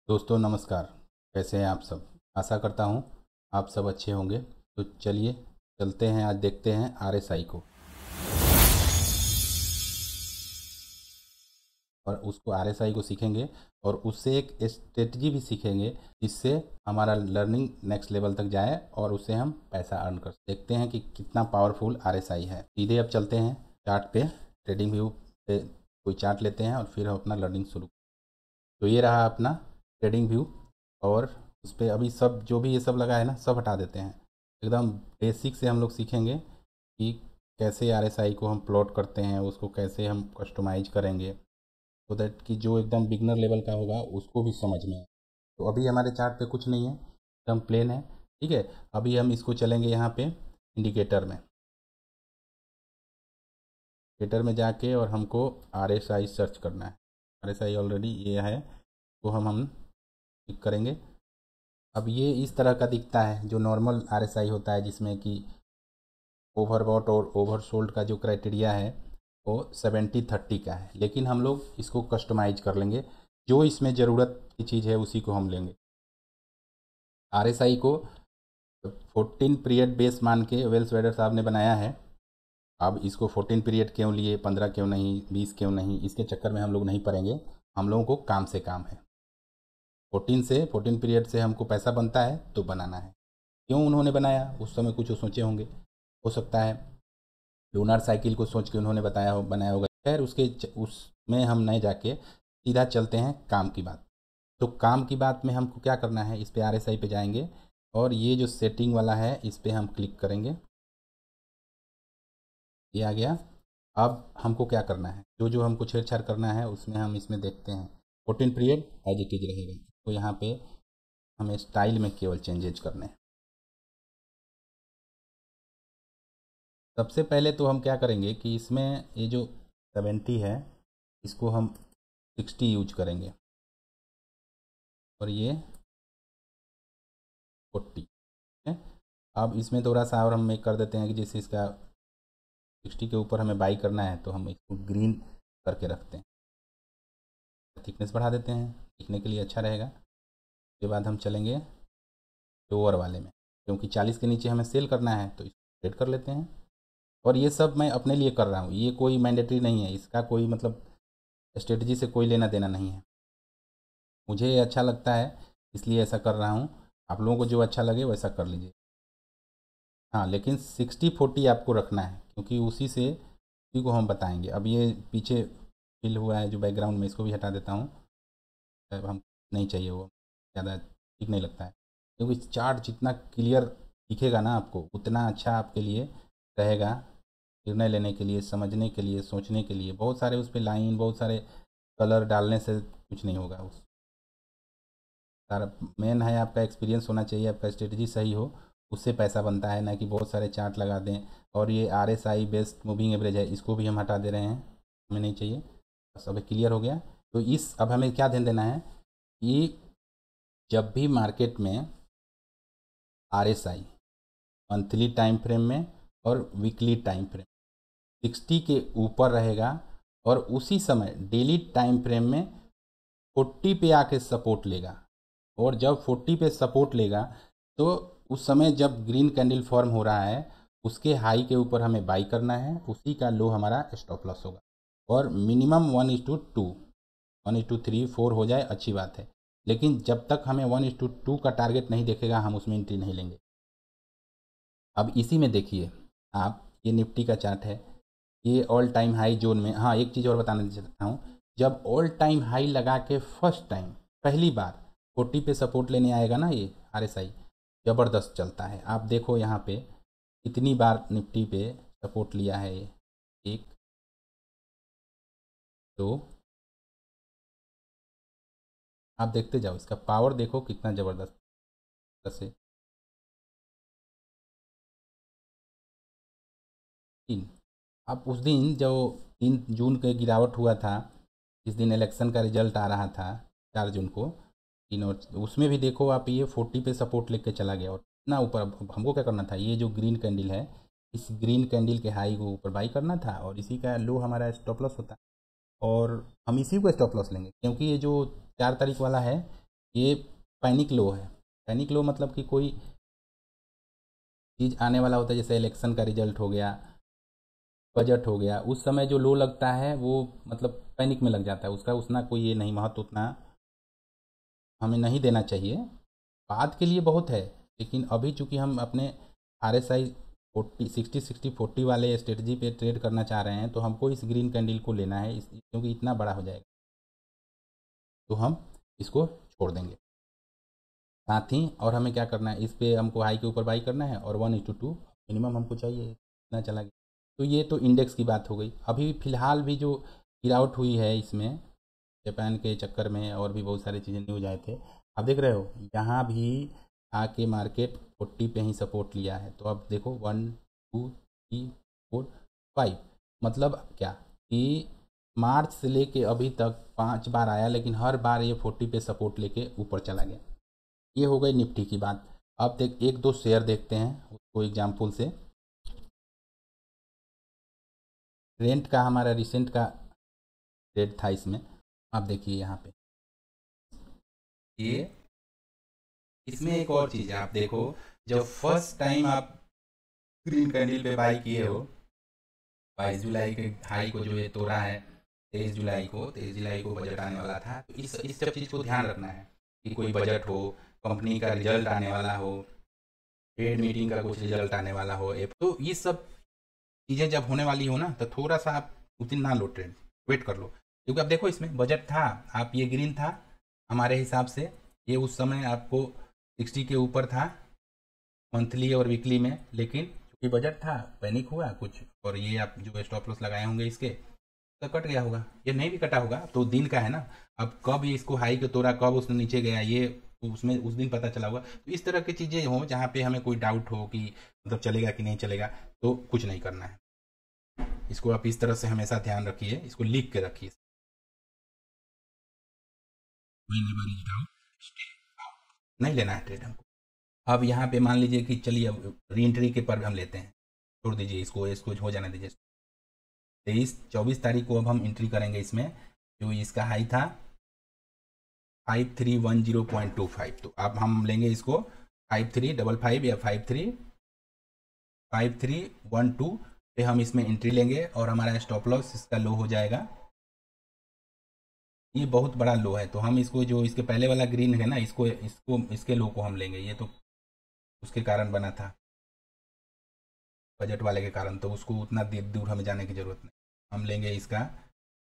दोस्तों नमस्कार। कैसे हैं आप सब? आशा करता हूं आप सब अच्छे होंगे। तो चलिए चलते हैं, आज देखते हैं आरएसआई को और उसको आरएसआई को सीखेंगे और उससे एक स्ट्रेटजी भी सीखेंगे जिससे हमारा लर्निंग नेक्स्ट लेवल तक जाए और उससे हम पैसा अर्न कर देखते हैं कि कितना पावरफुल आरएसआई है। सीधे अब चलते हैं चार्ट पे, ट्रेडिंग व्यू पे कोई चार्ट लेते हैं और फिर हम अपना लर्निंग शुरू। तो ये रहा अपना ट्रेडिंग व्यू और उस पर अभी सब जो भी ये सब लगा है ना, सब हटा देते हैं। एकदम बेसिक से हम लोग सीखेंगे कि कैसे आरएसआई को हम प्लॉट करते हैं, उसको कैसे हम कस्टमाइज करेंगे तो दैट कि जो एकदम बिगनर लेवल का होगा उसको भी समझ में आए। तो अभी हमारे चार्ट पे कुछ नहीं है, एकदम प्लेन है। ठीक है, अभी हम इसको चलेंगे यहाँ पे इंडिकेटर में। इंडिकेटर में जाके और हमको आरएसआई सर्च करना है। आरएसआई ऑलरेडी ये है तो हम क्लिक करेंगे। अब ये इस तरह का दिखता है जो नॉर्मल आरएसआई होता है, जिसमें कि ओवरबॉट और ओवरसोल्ड का जो क्राइटेरिया है वो 70-30 का है, लेकिन हम लोग इसको कस्टमाइज कर लेंगे। जो इसमें ज़रूरत की चीज़ है उसी को हम लेंगे। आरएसआई को 14 पीरियड बेस मान के वेल्स वेडर साहब ने बनाया है। अब इसको 14 पीरियड क्यों लिए, 15 क्यों नहीं, 20 क्यों नहीं, इसके चक्कर में हम लोग नहीं पड़ेंगे। हम लोगों को काम से काम है। 14 पीरियड से हमको पैसा बनता है तो बनाना है। क्यों उन्होंने बनाया, उस समय कुछ सोचे होंगे, हो सकता है लूनार साइकिल को सोच के उन्होंने बनाया होगा। खैर उसमें हम नहीं जाके सीधा चलते हैं काम की बात। तो काम की बात में हमको क्या करना है, इस पे आरएसआई पे जाएंगे और ये जो सेटिंग वाला है इस पे हम क्लिक करेंगे। ये आ गया। अब हमको क्या करना है, जो जो हमको छेड़छाड़ करना है उसमें हम इसमें देखते हैं। 14 पीरियड एज इट इज रहेगा, तो यहाँ पे हमें स्टाइल में केवल चेंजेज करने हैं। सबसे पहले तो हम क्या करेंगे कि इसमें ये जो 70 है इसको हम 60 यूज करेंगे और ये 40 है। अब इसमें थोड़ा सा और हम एक कर देते हैं कि जैसे इसका 60 के ऊपर हमें बाई करना है तो हम इसको ग्रीन करके रखते हैं। थिकनेस बढ़ा देते हैं, दिखने के लिए अच्छा रहेगा। उसके बाद हम चलेंगे लोअर वाले में, क्योंकि 40 के नीचे हमें सेल करना है तो इसको रेड कर लेते हैं। और ये सब मैं अपने लिए कर रहा हूँ, ये कोई मैंडेटरी नहीं है, इसका कोई मतलब स्ट्रेटजी से कोई लेना देना नहीं है। मुझे अच्छा लगता है इसलिए ऐसा कर रहा हूँ, आप लोगों को जो अच्छा लगे वैसा कर लीजिए। हाँ, लेकिन 60-40 आपको रखना है क्योंकि उसी को हम बताएंगे। अब ये पीछे फिल हुआ है जो बैकग्राउंड में, इसको भी हटा देता हूँ। अब हम नहीं चाहिए, वो ज़्यादा ठीक नहीं लगता है। क्योंकि चार्ट जितना क्लियर दिखेगा ना आपको उतना अच्छा आपके लिए रहेगा निर्णय लेने के लिए, समझने के लिए, सोचने के लिए। बहुत सारे उस पर लाइन, बहुत सारे कलर डालने से कुछ नहीं होगा। उस सारा मेन है आपका एक्सपीरियंस होना चाहिए, आपका स्ट्रेटजी सही हो, उससे पैसा बनता है। ना कि बहुत सारे चार्ट लगा दें। और ये आरएसआई बेस्ड मूविंग एवरेज है, इसको भी हम हटा दे रहे हैं, हमें नहीं चाहिए। बस अब क्लियर हो गया। तो अब हमें क्या ध्यान देना है कि जब भी मार्केट में आरएसआई मंथली टाइम फ्रेम में और वीकली टाइम फ्रेम 60 के ऊपर रहेगा और उसी समय डेली टाइम फ्रेम में 40 पे आके सपोर्ट लेगा। और जब 40 पे सपोर्ट लेगा तो उस समय जब ग्रीन कैंडल फॉर्म हो रहा है उसके हाई के ऊपर हमें बाई करना है, उसी का लो हमारा स्टॉप लॉस होगा। और मिनिमम 1:2, 1:3, 4 हो जाए अच्छी बात है, लेकिन जब तक हमें 1:2 का टारगेट नहीं देखेगा हम उसमें एंट्री नहीं लेंगे। अब इसी में देखिए आप, ये निफ्टी का चार्ट है, ये ऑल टाइम हाई जोन में। हाँ, एक चीज़ और बताना चाहता हूँ, जब ऑल टाइम हाई लगा के फर्स्ट टाइम पहली बार 40 पे सपोर्ट लेने आएगा ना ये आरएसआई, ज़बरदस्त चलता है। आप देखो यहाँ पे कितनी बार निफ्टी पे सपोर्ट लिया है ये, 1, 2, आप देखते जाओ, इसका पावर देखो कितना ज़बरदस्त से। 3, अब उस दिन जो 3 जून के गिरावट हुआ था, इस दिन इलेक्शन का रिजल्ट आ रहा था 4 जून को, 3, और उसमें भी देखो आप ये 40 पे सपोर्ट लेके चला गया और इतना ऊपर। अब हमको क्या करना था, ये जो ग्रीन कैंडल है इस ग्रीन कैंडल के हाई को ऊपर बाई करना था और इसी का लो हमारा स्टॉप लॉस होता है। और हम इसी को स्टॉप लॉस लेंगे क्योंकि ये जो 4 तारीख वाला है ये पैनिक लो है। पैनिक लो मतलब कि कोई चीज़ आने वाला होता है, जैसे इलेक्शन का रिजल्ट हो गया, बजट हो गया, उस समय जो लो लगता है वो मतलब पैनिक में लग जाता है, उसका उतना कोई ये नहीं महत्व उतना हमें नहीं देना चाहिए। बाद के लिए बहुत है, लेकिन अभी चूंकि हम अपने RSI 60-60-40 वाले स्ट्रेटजी पे ट्रेड करना चाह रहे हैं, तो हमको इस ग्रीन कैंडल को लेना है, क्योंकि इतना बड़ा हो जाएगा तो हम इसको छोड़ देंगे। साथ ही और हमें क्या करना है, इस पे हमको हाई के ऊपर बाई करना है और 1:2 मिनिमम हमको चाहिए, इतना चला गया। तो ये तो इंडेक्स की बात हो गई। अभी फ़िलहाल भी जो गिरावट हुई है इसमें, जापान के चक्कर में और भी बहुत सारी चीज़ें न्यूज आए थे, आप देख रहे हो यहाँ भी आके मार्केट 40 पे ही सपोर्ट लिया है। तो अब देखो 1 2 3 4 5, मतलब क्या कि मार्च से लेके अभी तक 5 बार आया, लेकिन हर बार ये 40 पे सपोर्ट लेके ऊपर चला गया। ये हो गई निफ्टी की बात। अब देख एक दो शेयर देखते हैं उसको एग्जाम्पल से। रेंट का हमारा रिसेंट का रेट था इसमें, आप देखिए यहाँ पे ये, इसमें एक और चीज़ है, आप देखो जब फर्स्ट टाइम आप ग्रीन कैंडल पे बाई किए हो 22 जुलाई के हाई को जो ये तोड़ा है, 23 जुलाई को बजट आने वाला था। तो इस सब चीज़ को ध्यान रखना है कि कोई बजट हो, कंपनी का रिजल्ट आने वाला हो, ट्रेड मीटिंग का कुछ रिजल्ट आने वाला हो, तो ये सब चीज़ें जब होने वाली हो ना, तो थोड़ा सा आप उस दिन ना लो ट्रेड, वेट कर लो। क्योंकि अब देखो इसमें बजट था, आप ये ग्रीन था हमारे हिसाब से, ये उस समय आपको 60 के ऊपर था मंथली और वीकली में, लेकिन क्योंकि बजट था पैनिक हुआ कुछ, और ये आप जो स्टॉप लॉस लगाए होंगे इसके तो कट गया होगा, ये नहीं भी कटा होगा तो दिन का है ना। अब कब ये इसको हाई के तोड़ा, कब उसने नीचे गया, ये उसमें उस दिन पता चला होगा। तो इस तरह की चीज़ें हो जहाँ पे हमें कोई डाउट हो कि मतलब चलेगा कि नहीं चलेगा, तो कुछ नहीं करना है। इसको आप इस तरह से हमेशा ध्यान रखिए, इसको लिख के रखिए। नहीं लेना है ट्रेड हमको। अब यहाँ पे मान लीजिए कि चलिए अब री एंट्री के पर हम लेते हैं, छोड़ दीजिए इसको, इसको हो जाने दीजिए। 24 तारीख को अब हम एंट्री करेंगे इसमें, जो इसका हाई था 5310.25, तो अब हम लेंगे इसको 5355 या 5312 पे हम इसमें एंट्री लेंगे, और हमारा स्टॉप लॉस इसका लो हो जाएगा, ये बहुत बड़ा लो है। तो हम इसको जो इसके पहले वाला ग्रीन है ना, इसको इसके लो को हम लेंगे, ये तो उसके कारण बना था, बजट वाले के कारण, तो उसको उतना दूर हमें जाने की ज़रूरत नहीं। हम लेंगे इसका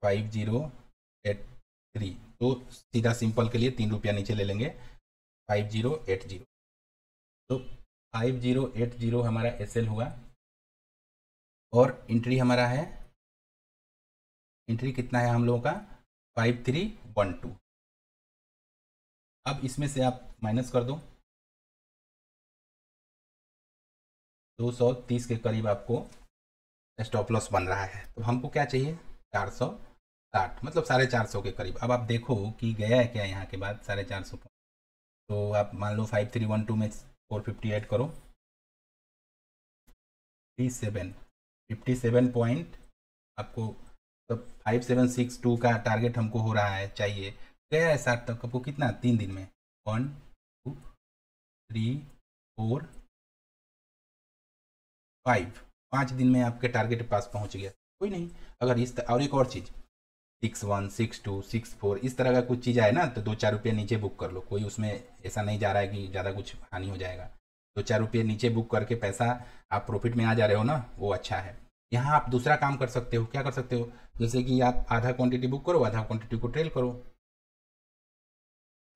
5083, तो सीधा सिंपल के लिए 3 रुपया नीचे ले लेंगे 5080। तो 5080 हमारा SL हुआ, और एंट्री हमारा है, एंट्री कितना है हम लोगों का 5312। अब इसमें से आप माइनस कर दो, 230 के करीब आपको स्टॉप लॉस बन रहा है। तो हमको क्या चाहिए 460, मतलब 450 के करीब। अब आप देखो कि गया है क्या यहाँ के बाद 450। तो आप मान लो 5312 में 450 ऐड करो, 57 पॉइंट आपको, तो 5762 का टारगेट हमको हो रहा है, चाहिए। गया है 60 तक, आपको कितना 3 दिन में 1 2 3 4 5 दिन में आपके टारगेट के पास पहुंच गया। कोई नहीं, अगर इस और एक और चीज़ 61 62 64 इस तरह का कुछ चीज़ आए ना, तो 2-4 रुपये नीचे बुक कर लो, कोई उसमें ऐसा नहीं जा रहा है कि ज़्यादा कुछ हानि हो जाएगा। 2-4 रुपये नीचे बुक करके पैसा आप प्रॉफिट में आ जा रहे हो ना, वो अच्छा है। यहाँ आप दूसरा काम कर सकते हो, क्या कर सकते हो, जैसे कि आप आधा क्वांटिटी बुक करो, आधा क्वांटिटी को ट्रेल करो।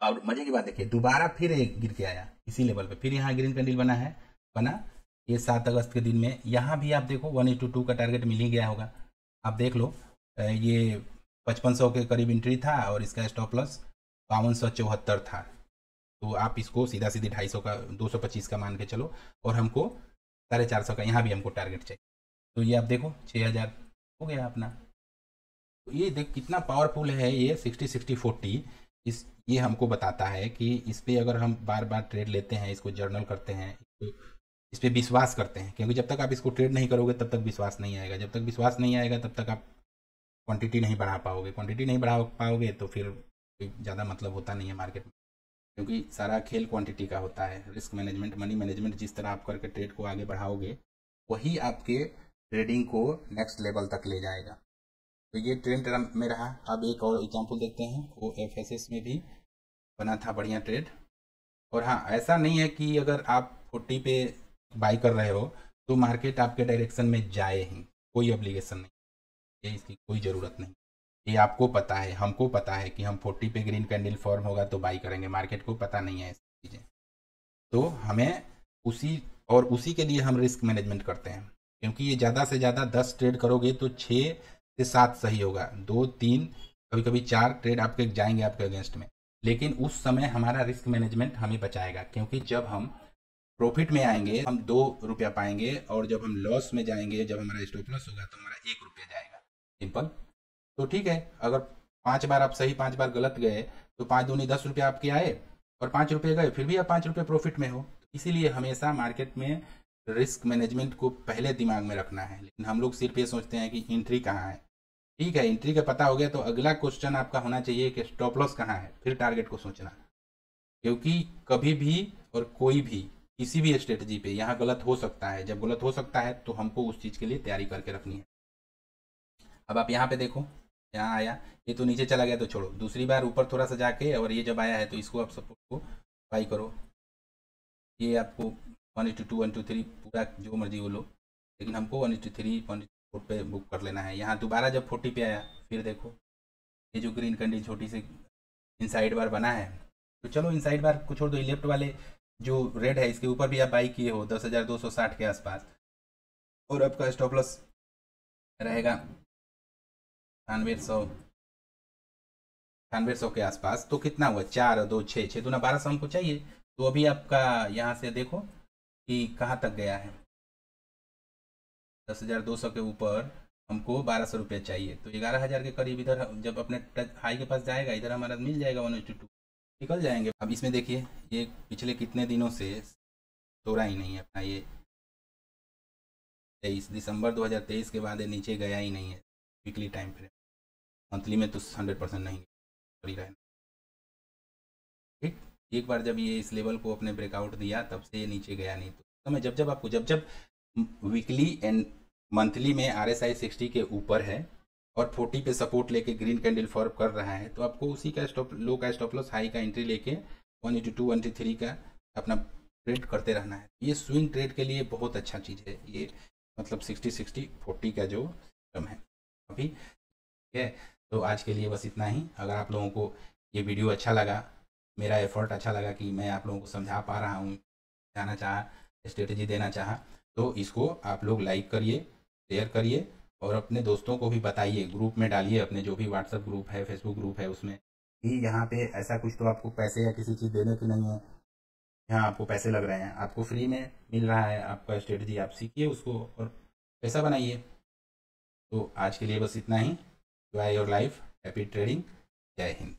और मजे की बात देखिए, दोबारा फिर एक गिर के आया इसी लेवल पे, फिर यहाँ ग्रीन कैंडल बना ये 7 अगस्त के दिन में। यहाँ भी आप देखो 1:2 का टारगेट मिल ही गया होगा, आप देख लो। ये 5500 के करीब एंट्री था, और इसका स्टॉप लॉस 5274 था। तो आप इसको सीधा सीधी 250 का 225 का मान के चलो, और हमको 450 का यहाँ भी हमको टारगेट चाहिए। तो ये आप देखो 6000 हो गया अपना। तो ये देख कितना पावरफुल है ये 60-60-40। ये हमको बताता है कि इस पर अगर हम बार बार ट्रेड लेते हैं, इसको जर्नल करते हैं, इस पर विश्वास करते हैं, क्योंकि जब तक आप इसको ट्रेड नहीं करोगे तब तक विश्वास नहीं आएगा, जब तक विश्वास नहीं आएगा तब तक आप क्वांटिटी नहीं बढ़ा पाओगे, क्वांटिटी नहीं बढ़ा पाओगे तो फिर कोई ज़्यादा मतलब होता नहीं है मार्केट में। क्योंकि सारा खेल क्वांटिटी का होता है। रिस्क मैनेजमेंट, मनी मैनेजमेंट जिस तरह आप करके ट्रेड को आगे बढ़ाओगे वही आपके ट्रेडिंग को नेक्स्ट लेवल तक ले जाएगा। तो ये ट्रेंड में रहा। अब एक और एग्जांपल देखते हैं, वो एफएसएस में भी बना था बढ़िया ट्रेड। और हाँ, ऐसा नहीं है कि अगर आप 40 पे बाई कर रहे हो तो मार्केट आपके डायरेक्शन में जाए ही, कोई ऑब्लिगेशन नहीं, ये इसकी कोई ज़रूरत नहीं। ये आपको पता है, हमको पता है कि हम 40 पे ग्रीन कैंडल फॉर्म होगा तो बाई करेंगे, मार्केट को पता नहीं है ऐसी चीज़ें। तो हमें उसी के लिए हम रिस्क मैनेजमेंट करते हैं, क्योंकि ये ज़्यादा से ज़्यादा 10 ट्रेड करोगे तो 6 से 7 सही होगा, 2-3 कभी कभी 4 ट्रेड आपके जाएंगे आपके अगेंस्ट में, लेकिन उस समय हमारा रिस्क मैनेजमेंट हमें बचाएगा। क्योंकि जब हम प्रॉफिट में आएंगे हम 2 रुपया पाएंगे, और जब हम लॉस में जाएंगे, जब हमारा स्टॉप लॉस होगा तो हमारा 1 रुपया जाएगा। सिंपल। तो ठीक है, अगर 5 बार आप सही 5 बार गलत गए तो 5 दूनी 10 रुपया आपके आए, और 5 रुपये गए फिर भी आप 5 रुपये प्रॉफिट में हो। इसीलिए हमेशा मार्केट में रिस्क मैनेजमेंट को पहले दिमाग में रखना है। लेकिन हम लोग सिर्फ ये सोचते हैं कि एंट्री कहाँ है। ठीक है, एंट्री का पता हो गया तो अगला क्वेश्चन आपका होना चाहिए कि स्टॉप लॉस कहाँ है, फिर टारगेट को सोचना। क्योंकि कभी भी और कोई भी किसी भी स्ट्रेटजी पे यहाँ गलत हो सकता है। जब गलत हो सकता है तो हमको उस चीज़ के लिए तैयारी करके रखनी है। अब आप यहाँ पे देखो, यहाँ आया, ये तो नीचे चला गया तो छोड़ो, दूसरी बार ऊपर थोड़ा सा जाके, और ये जब आया है तो इसको आप सपोर्ट को बाई करो। ये आपको 1:2 1:3 पूरा जो मर्जी बोलो, लेकिन हमको 1:3 1:4 पे बुक कर लेना है। यहाँ दोबारा जब 40 पे आया फिर देखो, ये जो ग्रीन कैंडल छोटी सी इनसाइड बार बना है, तो चलो इनसाइड बार को छोड़ दो, लेफ्ट वाले जो रेड है इसके ऊपर भी आप बाई किए हो 10,260 के आसपास, और आपका स्टॉप लॉस रहेगा 9800 के आसपास। तो कितना हुआ, 4 और 2 6 6 दूना 1200 हमको चाहिए। तो अभी आपका यहाँ से देखो कि कहाँ तक गया है, 10,200 के ऊपर हमको 1200 रुपये चाहिए, तो 11,000 के करीब इधर जब अपने हाई के पास जाएगा इधर हमारा मिल जाएगा 1:2 निकल जाएंगे। अब इसमें देखिए, ये पिछले कितने दिनों से तोड़ा ही नहीं है अपना, ये 23 दिसंबर 2023 के बाद ये नीचे गया ही नहीं है वीकली टाइम फ्रेम। मंथली में तो 100% नहीं ही रहना। ठीक, एक बार जब ये इस लेवल को अपने ब्रेकआउट दिया तब से ये नीचे गया नहीं। तो समय जब वीकली एंड मंथली में RSI 60 के ऊपर है और 40 पे सपोर्ट लेके ग्रीन कैंडल फॉर्म कर रहा है, तो आपको उसी का स्टॉप लो का स्टॉप लॉस, हाई का एंट्री लेके 1:2 1:3 का अपना ट्रेड करते रहना है। ये स्विंग ट्रेड के लिए बहुत अच्छा चीज़ है ये, मतलब 60-60-40 का जो सिस्टम है अभी। ठीक है, तो आज के लिए बस इतना ही। अगर आप लोगों को ये वीडियो अच्छा लगा, मेरा एफर्ट अच्छा लगा कि मैं आप लोगों को समझा पा रहा हूँ, जाना चाहा, स्ट्रेटजी देना चाहा, तो इसको आप लोग लाइक करिए, शेयर करिए, और अपने दोस्तों को भी बताइए, ग्रुप में डालिए, अपने जो भी व्हाट्सएप ग्रुप है, फेसबुक ग्रुप है, उसमें कि यहाँ पे ऐसा कुछ तो आपको पैसे या किसी चीज़ देने की नहीं है, यहाँ आपको पैसे लग रहे हैं, आपको फ्री में मिल रहा है, आपका स्ट्रेटजी आप सीखिए उसको और पैसा बनाइए। तो आज के लिए बस इतना ही। Enjoy your life, happy trading, जय हिंद।